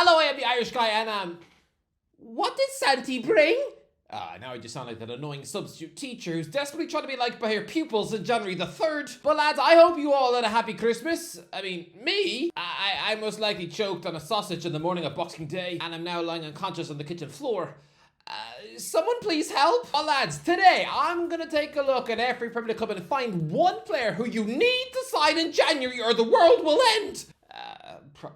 Hello, I am the Irish guy, and what did Santi bring? Now I just sound like that annoying substitute teacher who's desperately trying to be liked by her pupils on January the 3rd. But lads, I hope you all had a happy Christmas. I mean, me? I most likely choked on a sausage in the morning of Boxing Day, and I'm now lying unconscious on the kitchen floor. Someone please help? Well lads, today I'm gonna take a look at every Premier League club and find one player who you need to sign in January or the world will end.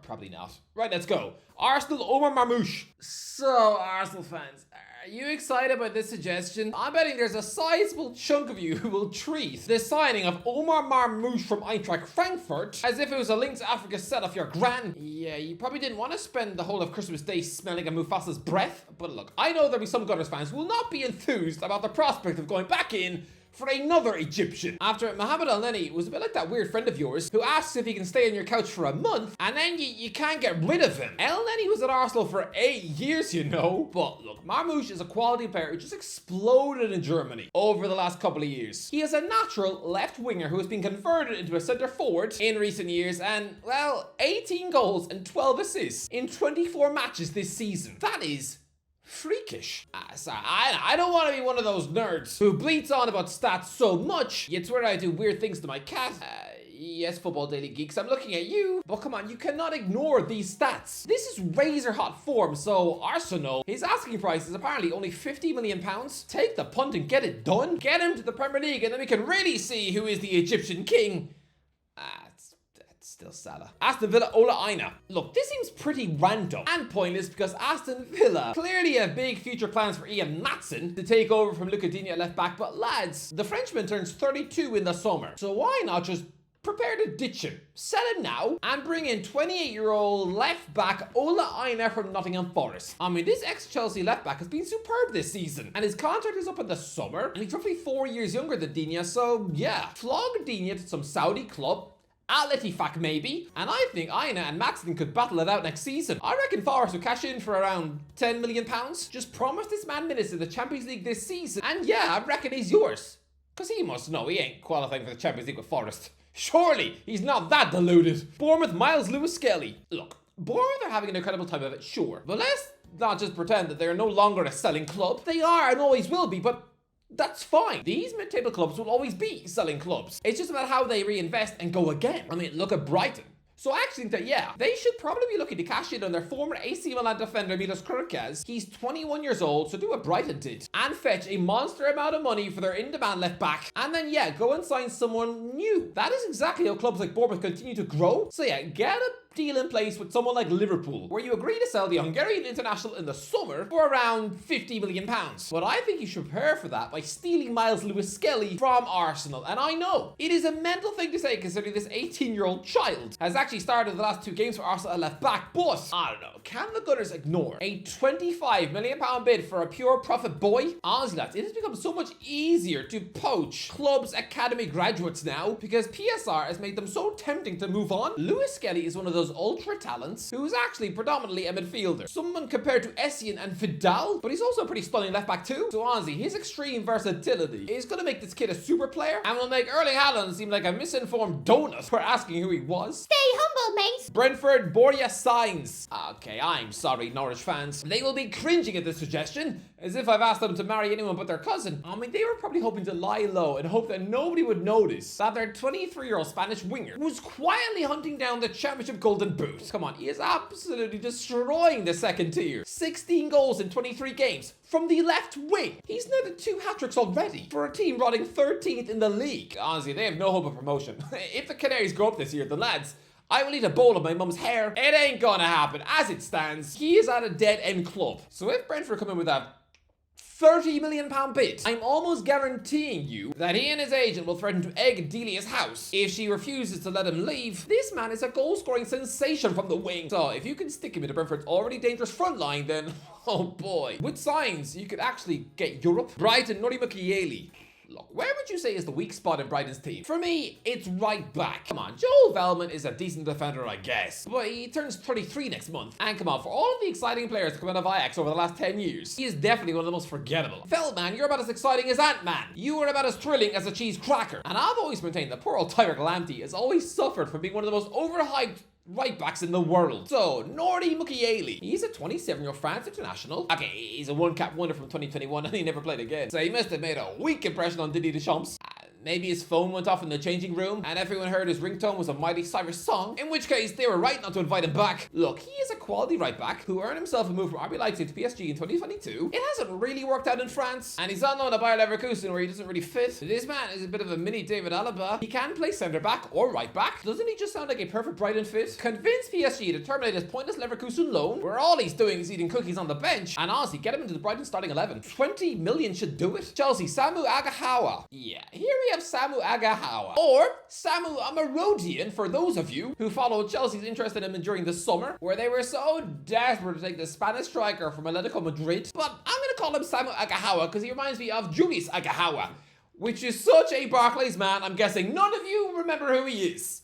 Probably not. Right, let's go. Arsenal, Omar Marmoush. So, Arsenal fans, are you excited about this suggestion? I'm betting there's a sizable chunk of you who will treat the signing of Omar Marmoush from Eintracht Frankfurt as if it was a Lynx Africa set off your gran. Yeah, you probably didn't want to spend the whole of Christmas Day smelling of Mufasa's breath. But look, I know there'll be some Gunners fans who will not be enthused about the prospect of going back in for another Egyptian. After Mohamed El-Neni was a bit like that weird friend of yours who asks if he can stay on your couch for a month and then you can't get rid of him. El-Neni was at Arsenal for 8 years, you know. But look, Marmoush is a quality player who just exploded in Germany over the last couple of years. He is a natural left winger who has been converted into a centre forward in recent years and, well, 18 goals and 12 assists in 24 matches this season. That is freakish. I don't want to be one of those nerds who bleats on about stats so much, yet swear I do weird things to my cat. Yes, Football Daily Geeks, I'm looking at you. But come on, you cannot ignore these stats. This is razor hot form, so Arsenal, his asking price is apparently only £50 million. Take the punt and get it done. Get him to the Premier League and then we can really see who is the Egyptian king. Still Salah. Aston Villa, Ola Aina. Look, this seems pretty random and pointless because Aston Villa clearly have big future plans for Ian Maatsen to take over from Luca Digne at left back. But lads, the Frenchman turns 32 in the summer. So why not just prepare to ditch him, sell him now, and bring in 28-year-old left back Ola Aina from Nottingham Forest. I mean, this ex-Chelsea left back has been superb this season, and his contract is up in the summer, and he's roughly 4 years younger than Digne, so yeah, flog Digne to some Saudi club, Al Ettifaq maybe, and I think Aina and Maatsen could battle it out next season. I reckon Forest will cash in for around £10 million. Just promise this man minutes in the Champions League this season, and yeah, I reckon he's yours. Because he must know he ain't qualifying for the Champions League with Forest. Surely, he's not that deluded. Bournemouth, Miles Lewis-Skelly. Look, Bournemouth are having an incredible time of it, sure. But let's not just pretend that they're no longer a selling club. They are and always will be, but that's fine. These mid-table clubs will always be selling clubs. It's just about how they reinvest and go again. I mean, look at Brighton. So I actually think that, yeah, they should probably be looking to cash in on their former AC Milan defender, Milos Krkas. He's 21 years old, so do what Brighton did. And fetch a monster amount of money for their in-demand left back. And then, yeah, go and sign someone new. That is exactly how clubs like Bournemouth continue to grow. So yeah, get a deal in place with someone like Liverpool, where you agree to sell the Hungarian international in the summer for around £50 million. But I think you should prepare for that by stealing Miles Lewis-Skelly from Arsenal. And I know, it is a mental thing to say considering this 18-year-old child has actually started the last 2 games for Arsenal at left back, but I don't know, can the Gunners ignore a £25 million bid for a pure profit boy? Honestly lads, it has become so much easier to poach clubs' academy graduates now because PSR has made them so tempting to move on. Lewis-Skelly is one of those ultra talents who's actually predominantly a midfielder. Someone compared to Essien and Vidal, but he's also a pretty stunning left back too. So honestly, his extreme versatility is going to make this kid a super player and will make Erling Haaland seem like a misinformed donut for asking who he was. Stay humble, mate. Brentford, Borja Signs. Okay, I'm sorry, Norwich fans. They will be cringing at this suggestion, as if I've asked them to marry anyone but their cousin. I mean, they were probably hoping to lie low and hope that nobody would notice that their 23-year-old Spanish winger was quietly hunting down the championship golden boot. Come on, he is absolutely destroying the second tier. 16 goals in 23 games from the left wing. He's netted 2 hat-tricks already for a team running 13th in the league. Honestly, they have no hope of promotion. If the Canaries go up this year, the lads, I will eat a bowl of my mum's hair. It ain't gonna happen. As it stands, he is at a dead-end club. So if Brentford come in with a £30 million bid, I'm almost guaranteeing you that he and his agent will threaten to egg Delia's house if she refuses to let him leave. This man is a goal-scoring sensation from the wing. So if you can stick him into Brentford's already dangerous front line, then oh boy. With Signs, you could actually get Europe. Brighton, Nuri Mukiele. Look, where would you say is the weak spot in Brighton's team? For me, it's right back. Come on, Joel Veltman is a decent defender, I guess, but he turns 33 next month. And come on, for all of the exciting players to come out of Ajax over the last 10 years, he is definitely one of the most forgettable. Veltman, you're about as exciting as Ant-Man. You are about as thrilling as a cheese cracker. And I've always maintained that poor old Tyreek Lamptey has always suffered from being one of the most overhyped right backs in the world. So, Nordi Mukiele. He's a 27-year-old France international. Okay, he's a one-cap wonder from 2021 and he never played again. So he must have made a weak impression on Didier Deschamps. Maybe his phone went off in the changing room and everyone heard his ringtone was a Miley Cyrus song, in which case they were right not to invite him back. Look, he is a quality right back who earned himself a move from RB Leipzig to PSG in 2022. It hasn't really worked out in France, and he's on loan at Bayer Leverkusen where he doesn't really fit. This man is a bit of a mini David Alaba. He can play centre back or right back. Doesn't he just sound like a perfect Brighton fit? Convince PSG to terminate his pointless Leverkusen loan, where all he's doing is eating cookies on the bench, and honestly, get him into the Brighton starting 11. 20 million should do it. Chelsea, Samu Agahawa. Yeah, here we have Samu Agahawa. Or Samu Amarodian for those of you who followed Chelsea's interest in him during the summer, where they were so desperate to take the Spanish striker from Atletico Madrid. But I'm going to call him Samu Agahawa because he reminds me of Julius Agahawa, which is such a Barclays man, I'm guessing none of you remember who he is.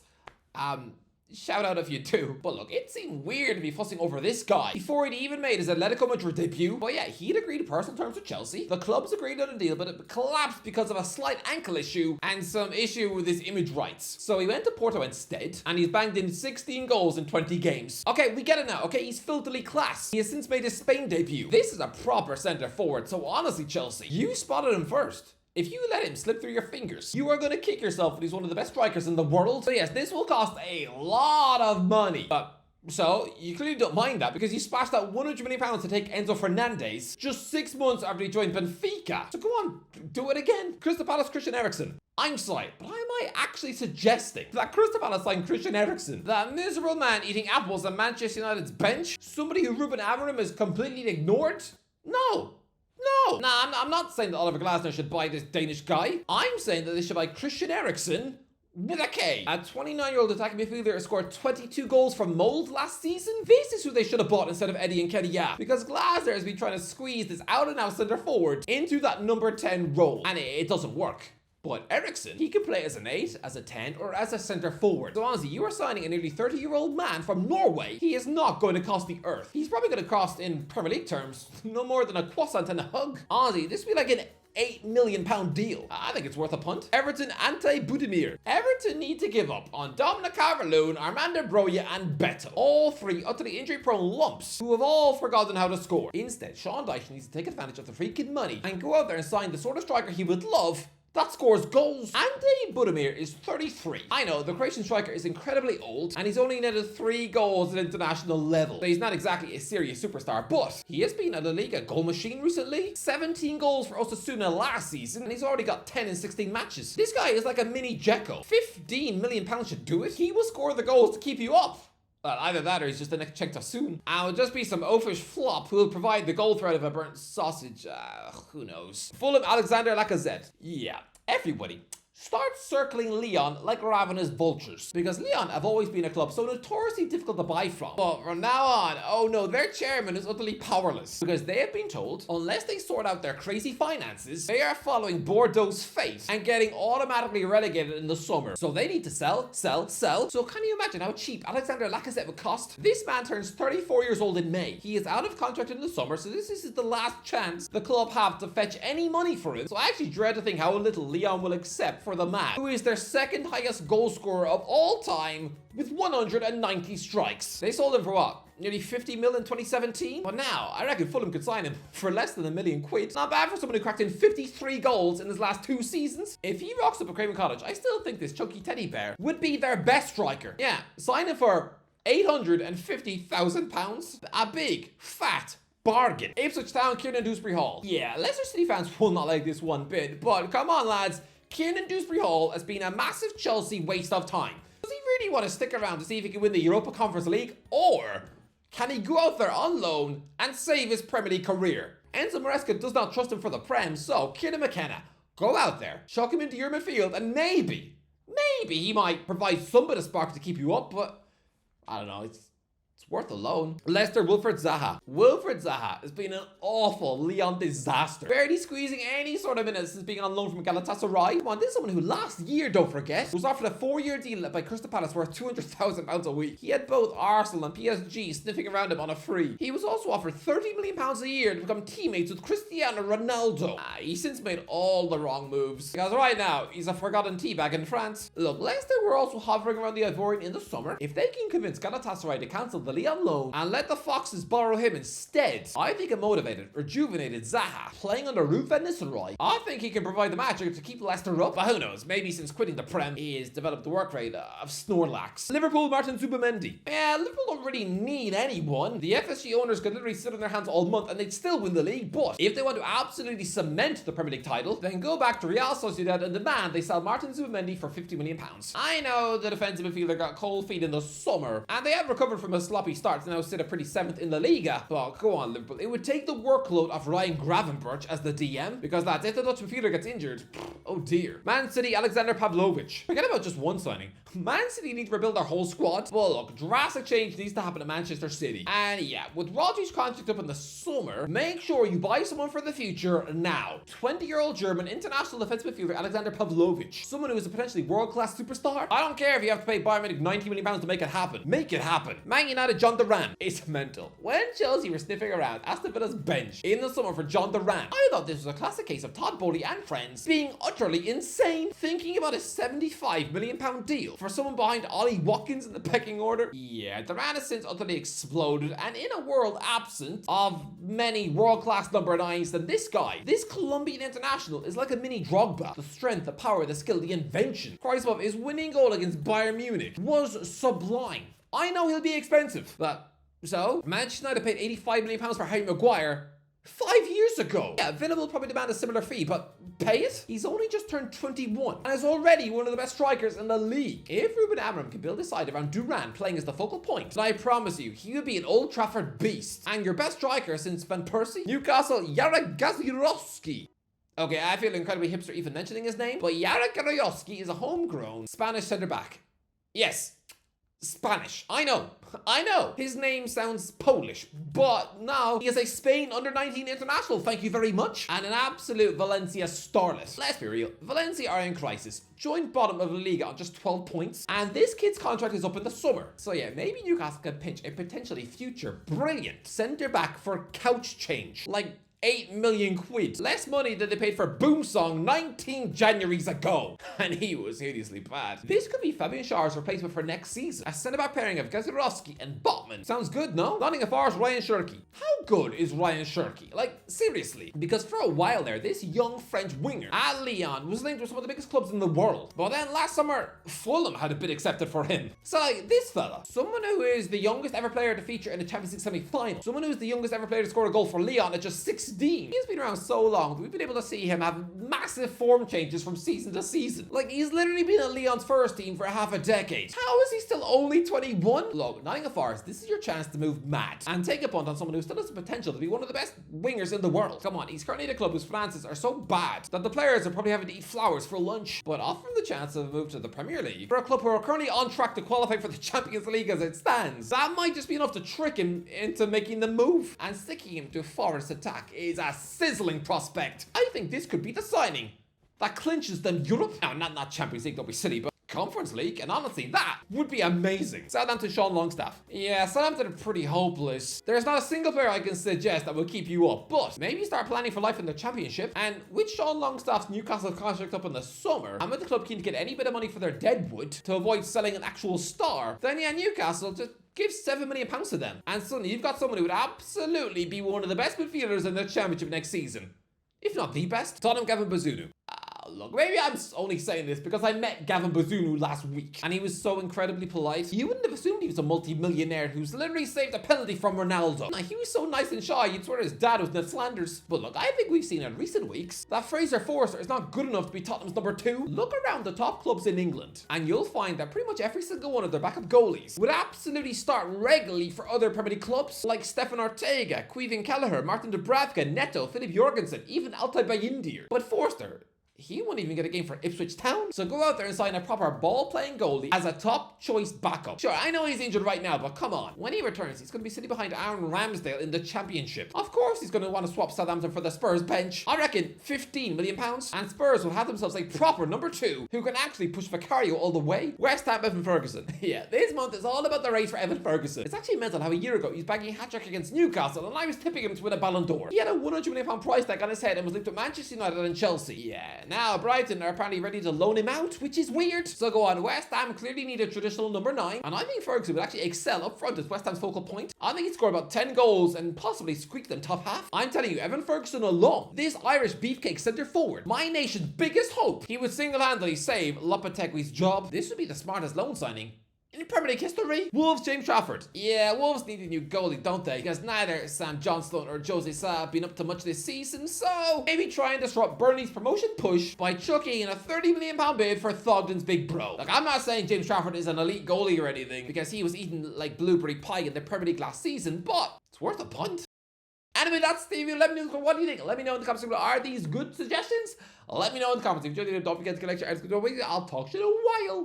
Shout out if you do. But look, it seemed weird to be fussing over this guy before he'd even made his Atletico Madrid debut. But yeah, he'd agreed to personal terms with Chelsea. The clubs agreed on a deal, but it collapsed because of a slight ankle issue and some issue with his image rights. So he went to Porto instead, and he's banged in 16 goals in 20 games. Okay, we get it now. Okay, he's filthily class. He has since made his Spain debut. This is a proper centre forward, so honestly, Chelsea, you spotted him first. If you let him slip through your fingers, you are going to kick yourself when he's one of the best strikers in the world. So yes, this will cost a lot of money. So you clearly don't mind that because you splashed out £100 million to take Enzo Fernandez just 6 months after he joined Benfica. So go on, do it again. Crystal Palace, Christian Eriksen. I'm sorry, but am I actually suggesting that Crystal Palace signed Christian Eriksen, that miserable man eating apples on Manchester United's bench? Somebody who Ruben Amorim has completely ignored? No. I'm not saying that Oliver Glasner should buy this Danish guy. I'm saying that they should buy Christian Eriksen with a K. A 29-year-old attacking midfielder has scored 22 goals from Mold last season. This is who they should have bought instead of Eddie Nketiah, because Glasner has been trying to squeeze this out-and-out centre forward into that number 10 role, and it doesn't work. But Eriksen, he can play as an 8, as a 10, or as a centre forward. So honestly, you are signing a nearly 30-year-old man from Norway. He is not going to cost the earth. He's probably going to cost, in Premier League terms, no more than a croissant and a hug. Honestly, this would be like an £8 million deal. I think it's worth a punt. Everton, Ante Budimir. Everton need to give up on Dominic Calvert-Lewin, Armando Broja, and Beto. All three utterly injury-prone lumps who have all forgotten how to score. Instead, Sean Dyche needs to take advantage of the freaking money and go out there and sign the sort of striker he would love that scores goals. Ante Budimir is 33. I know, the Croatian striker is incredibly old, and he's only netted 3 goals at international level. So he's not exactly a serious superstar, but he has been a La Liga goal machine recently. 17 goals for Osasuna last season, and he's already got 10 in 16 matches. This guy is like a mini Dzeko. £15 million should do it. He will score the goals to keep you up. Well, either that or he's just the next Cenk Tosun. And it'll just be some oafish flop who will provide the goal threat of a burnt sausage. Who knows? Fulham, Alexander Lacazette. Yeah, everybody. Start circling Lyon like ravenous vultures, because Lyon have always been a club so notoriously difficult to buy from. But from now on, oh no, their chairman is utterly powerless, because they have been told, unless they sort out their crazy finances, they are following Bordeaux's fate and getting automatically relegated in the summer. So they need to sell. So can you imagine how cheap Alexander Lacazette would cost? This man turns 34 years old in May. He is out of contract in the summer, so this is the last chance the club have to fetch any money for him. So I actually dread to think how little Lyon will accept for the man, who is their second highest goal scorer of all time with 190 strikes. They sold him for what? Nearly 50 mil in 2017? But now, I reckon Fulham could sign him for less than £1 million. Not bad for someone who cracked in 53 goals in his last 2 seasons. If he rocks up at Craven Cottage, I still think this chunky teddy bear would be their best striker. Yeah, sign him for £850,000. A big, fat bargain. Ipswich Town, Kieran Dewsbury Hall. Yeah, Leicester City fans will not like this one bit, but come on lads, Kieran Dewsbury Hall has been a massive Chelsea waste of time. Does he really want to stick around to see if he can win the Europa Conference League? Or can he go out there on loan and save his Premier League career? Enzo Maresca does not trust him for the Prem, so Kieran McKenna, go out there, chuck him into your midfield, and maybe he might provide some bit of spark to keep you up, but I don't know, it's Worth a loan. Leicester, Wilfred Zaha. Wilfred Zaha has been an awful Lyon disaster. Barely squeezing any sort of minutes since being on loan from Galatasaray. Come on, this is someone who last year, don't forget, was offered a 4-year deal by Crystal Palace worth £200,000 a week. He had both Arsenal and PSG sniffing around him on a free. He was also offered £30 million a year to become teammates with Cristiano Ronaldo. He's since made all the wrong moves. Because right now, he's a forgotten teabag in France. Look, Leicester were also hovering around the Ivorian in the summer. If they can convince Galatasaray to cancel the Lyon loan and let the Foxes borrow him instead, I think a motivated, rejuvenated Zaha playing under Ruud van Nistelrooy, I think he can provide the magic to keep Leicester up. But who knows, maybe since quitting the Prem, he has developed the work rate of Snorlax. Liverpool, Martin Zubimendi. Yeah, Liverpool don't really need anyone. The FSG owners could literally sit on their hands all month and they'd still win the league, but if they want to absolutely cement the Premier League title, then go back to Real Sociedad and demand they sell Martin Zubimendi for £50 million. I know the defensive midfielder got cold feet in the summer, and they have recovered from a sloppy start to now sit a pretty 7th in La Liga. But go on, Liverpool. It would take the workload of Ryan Gravenberch as the DM, because that's if the Dutch midfielder gets injured. Oh dear. Man City, Alexander Pavlovic. Forget about just one signing. Man City need to rebuild their whole squad. Well, look, drastic change needs to happen at Manchester City. And yeah, with Rodri's contract up in the summer, make sure you buy someone for the future now. 20-year-old German international defensive midfielder Alexander Pavlovic. Someone who is a potentially world-class superstar. I don't care if you have to pay Bayern Munich £90 million to make it happen. Make it happen. Man United, John Duran. It's mental. When Chelsea were sniffing around Aston Villa's bench in the summer for John Duran, I thought this was a classic case of Todd Bowley and friends being utterly insane, thinking about a £75 million deal for someone behind Ollie Watkins in the pecking order. Yeah, Duran has since utterly exploded, and in a world absent of many world-class number 9s than this guy, this Colombian international is like a mini Drogba. The strength, the power, the skill, the invention. Christ above, his winning goal against Bayern Munich was sublime. I know he'll be expensive, but so Manchester United paid £85 million for Harry Maguire 5 years ago. Yeah, Villa will probably demand a similar fee, but pay it? He's only just turned 21 and is already one of the best strikers in the league. If Ruben Amorim can build his side around Duran playing as the focal point, then I promise you, he will be an Old Trafford beast and your best striker since Van Persie. Newcastle, Jarek Gazirowski. Okay, I feel incredibly hipster even mentioning his name, but Jarek Gazirowski is a homegrown Spanish centre-back. Yes, Spanish. I know. His name sounds Polish, but now he is a Spain under-19 international, thank you very much, and an absolute Valencia starlet. Let's be real, Valencia are in crisis, joint bottom of La Liga on just 12 points, and this kid's contract is up in the summer. So yeah, maybe Newcastle could pinch a potentially future brilliant centre-back for couch change, like 8 million quid. Less money than they paid for Boomsong 19 Januaries ago. And he was hideously bad. This could be Fabian Schär's replacement for next season. A centre-back pairing of Gazirowski and Botman. Sounds good, no? Nottingham Forest, Ryan Cherki. How good is Ryan Cherki? Like, seriously. Because for a while there, this young French winger at Lyon was linked with some of the biggest clubs in the world. But then last summer, Fulham had a bid accepted for him. So like, this fella, someone who is the youngest ever player to feature in a Champions League semi-final. Someone who is the youngest ever player to score a goal for Lyon at just 16. He's been around so long that we've been able to see him have massive form changes from season to season. Like, he's literally been at Lyon's first team for half a decade. How is he still only 21? Look, Nottingham Forest, this is your chance to move mad and take a punt on someone who still has the potential to be one of the best wingers in the world. Come on, he's currently at a club whose finances are so bad that the players are probably having to eat flowers for lunch, but offer him the chance of a move to the Premier League for a club who are currently on track to qualify for the Champions League as it stands. That might just be enough to trick him into making the move, and sticking him to a Forest attack is a sizzling prospect. I think this could be the signing that clinches them Europe. Now, not Champions League, don't be silly, but Conference League, and honestly, that would be amazing. Southampton, Sean Longstaff. Yeah, Southampton are pretty hopeless. There's not a single player I can suggest that will keep you up, but maybe start planning for life in the Championship, and with Sean Longstaff's Newcastle contract up in the summer, and with the club keen to get any bit of money for their deadwood to avoid selling an actual star, then yeah, Newcastle just give £7 million to them, and suddenly you've got someone who would absolutely be one of the best midfielders in the Championship next season. If not the best. Tottenham, Gavin Bazunu. Look, maybe I'm only saying this because I met Gavin Bazunu last week and he was so incredibly polite. You wouldn't have assumed he was a multi-millionaire who's literally saved a penalty from Ronaldo. Now, he was so nice and shy, you'd swear his dad was Ned Flanders. But look, I think we've seen in recent weeks that Fraser Forster is not good enough to be Tottenham's number 2. Look around the top clubs in England and you'll find that pretty much every single one of their backup goalies would absolutely start regularly for other Premier League clubs like Stefan Ortega, Queven Kelleher, Martin Dubravka, Neto, Philip Jorgensen, even Altay Bayindir. But Forster, he won't even get a game for Ipswich Town. So go out there and sign a proper ball-playing goalie as a top choice backup. Sure, I know he's injured right now, but come on. When he returns, he's going to be sitting behind Aaron Ramsdale in the Championship. Of course, he's going to want to swap Southampton for the Spurs bench. I reckon £15 million, and Spurs will have themselves a proper number 2 who can actually push Vicario all the way. West Ham Evan Ferguson. Yeah, this month is all about the race for Evan Ferguson. It's actually mental how a year ago he was bagging a hat-trick against Newcastle, and I was tipping him to win a Ballon d'Or. He had a £100 million price tag on his head and was linked to Manchester United and Chelsea. Yeah, now Brighton are apparently ready to loan him out, which is weird. So go on, West Ham clearly need a traditional number 9, and I think Ferguson would actually excel up front as West Ham's focal point. I think he'd score about 10 goals and possibly squeak them top half. I'm telling you, Evan Ferguson alone, this Irish beefcake centre forward, my nation's biggest hope, he would single-handedly save Lopetegui's job. This would be the smartest loan signing in Premier League history. Wolves, James Trafford. Yeah, Wolves need a new goalie, don't they? Because neither Sam Johnstone or Jose Sa have been up to much this season, so maybe try and disrupt Burnley's promotion push by chucking in a £30 million bid for Thogden's big bro. Look, I'm not saying James Trafford is an elite goalie or anything, because he was eating like blueberry pie in the Premier League last season, but it's worth a punt. Anyway, that's the review. Let me know what do you think. Let me know in the comments below. Are these good suggestions? Let me know in the comments. If you enjoyed the video, don't forget to collect your articles. I'll talk to you in a while.